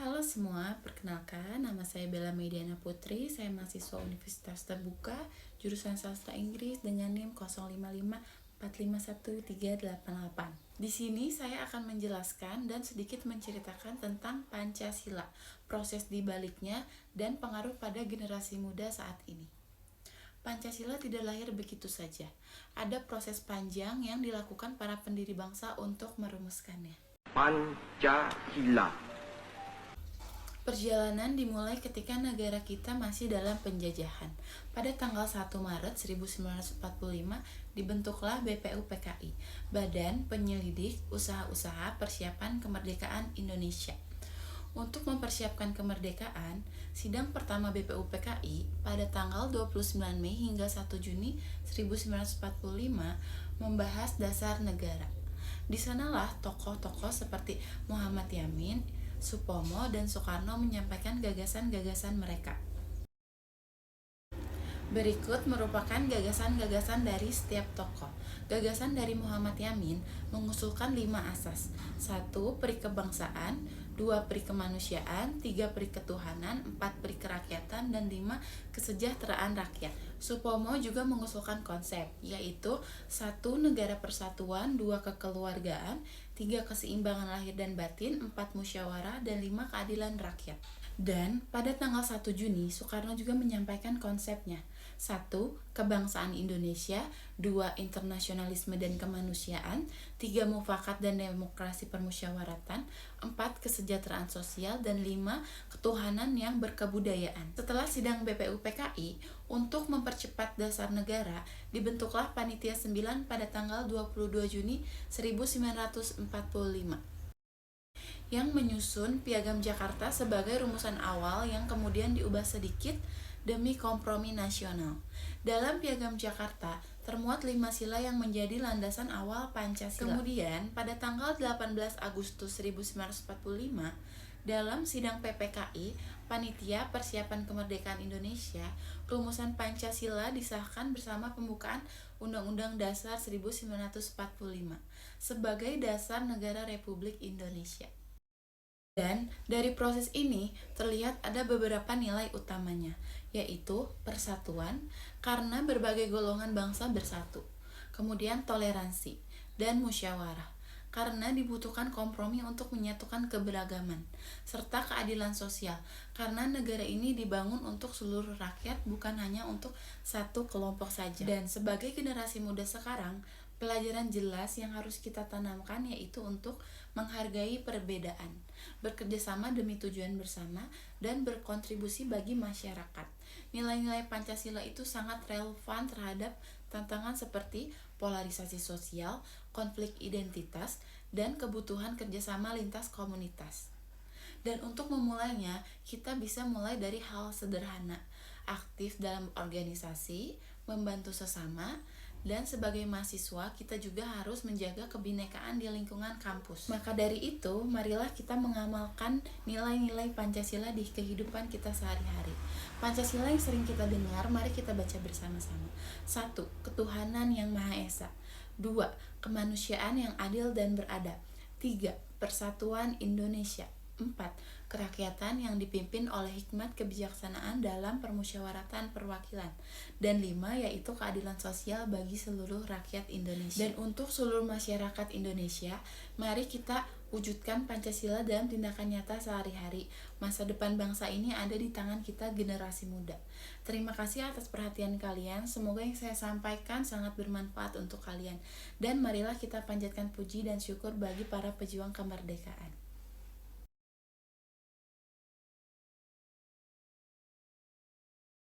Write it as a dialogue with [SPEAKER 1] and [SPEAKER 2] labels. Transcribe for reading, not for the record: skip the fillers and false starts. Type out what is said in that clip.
[SPEAKER 1] Halo semua, perkenalkan nama saya Bella Mediana Putri, saya mahasiswa Universitas Terbuka, jurusan Sastra Inggris dengan NIM 055451388. Di sini saya akan menjelaskan dan sedikit menceritakan tentang Pancasila, proses dibaliknya, dan pengaruh pada generasi muda saat ini. Pancasila tidak lahir begitu saja. Ada proses panjang yang dilakukan para pendiri bangsa untuk merumuskannya.
[SPEAKER 2] Pancasila.
[SPEAKER 1] Perjalanan dimulai ketika negara kita masih dalam penjajahan. Pada tanggal 1 Maret 1945 dibentuklah BPUPKI, Badan Penyelidik Usaha-Usaha Persiapan Kemerdekaan Indonesia. Untuk mempersiapkan kemerdekaan, sidang pertama BPUPKI pada tanggal 29 Mei hingga 1 Juni 1945 membahas dasar negara. Di sanalah tokoh-tokoh seperti Muhammad Yamin, Supomo, dan Soekarno menyampaikan gagasan-gagasan mereka. Berikut merupakan gagasan-gagasan dari setiap tokoh. Gagasan dari Muhammad Yamin mengusulkan 5 asas. 1. Peri kebangsaan, 2. Peri kemanusiaan, 3. Peri ketuhanan, 4. Peri kerakyatan, dan 5. Kesejahteraan rakyat. Supomo juga mengusulkan konsep, yaitu 1. Negara persatuan, 2. Kekeluargaan, 3. Keseimbangan lahir dan batin, 4. Musyawarah, dan 5. Keadilan rakyat. Dan pada tanggal 1 Juni, Soekarno juga menyampaikan konsepnya. 1. Kebangsaan Indonesia, 2. Internasionalisme dan kemanusiaan, 3. Mufakat dan demokrasi permusyawaratan, 4. Kesejahteraan sosial, dan 5. Ketuhanan yang berkebudayaan. Setelah sidang BPUPKI, untuk mempercepat dasar negara, dibentuklah Panitia 9 pada tanggal 22 Juni 1945. Yang menyusun Piagam Jakarta sebagai rumusan awal yang kemudian diubah sedikit demi kompromi nasional. Dalam Piagam Jakarta termuat 5 sila yang menjadi landasan awal Pancasila. Kemudian pada tanggal 18 Agustus 1945 dalam sidang PPKI, Panitia Persiapan Kemerdekaan Indonesia, rumusan Pancasila disahkan bersama pembukaan Undang-Undang Dasar 1945 sebagai dasar negara Republik Indonesia. Dan dari proses ini terlihat ada beberapa nilai utamanya, yaitu persatuan, karena berbagai golongan bangsa bersatu. Kemudian toleransi dan musyawarah, karena dibutuhkan kompromi untuk menyatukan keberagaman, serta keadilan sosial, karena negara ini dibangun untuk seluruh rakyat, bukan hanya untuk satu kelompok saja. Dan sebagai generasi muda sekarang, pelajaran jelas yang harus kita tanamkan yaitu untuk menghargai perbedaan, bekerjasama demi tujuan bersama, dan berkontribusi bagi masyarakat. Nilai-nilai Pancasila itu sangat relevan terhadap tantangan seperti polarisasi sosial, konflik identitas, dan kebutuhan kerjasama lintas komunitas. Dan untuk memulainya, kita bisa mulai dari hal sederhana, aktif dalam organisasi, membantu sesama, dan sebagai mahasiswa kita juga harus menjaga kebinekaan di lingkungan kampus. Maka dari itu, marilah kita mengamalkan nilai-nilai Pancasila di kehidupan kita sehari-hari. Pancasila yang sering kita dengar, mari kita baca bersama-sama. 1. Ketuhanan yang Maha Esa. 2. Kemanusiaan yang adil dan beradab. 3. Persatuan Indonesia. 4. Kerakyatan yang dipimpin oleh hikmat kebijaksanaan dalam permusyawaratan perwakilan. Dan 5. Yaitu keadilan sosial bagi seluruh rakyat Indonesia. Dan untuk seluruh masyarakat Indonesia, mari kita wujudkan Pancasila dalam tindakan nyata sehari-hari. Masa depan bangsa ini ada di tangan kita, generasi muda. Terima kasih atas perhatian kalian. Semoga yang saya sampaikan sangat bermanfaat untuk kalian. Dan marilah kita panjatkan puji dan syukur bagi para pejuang kemerdekaan.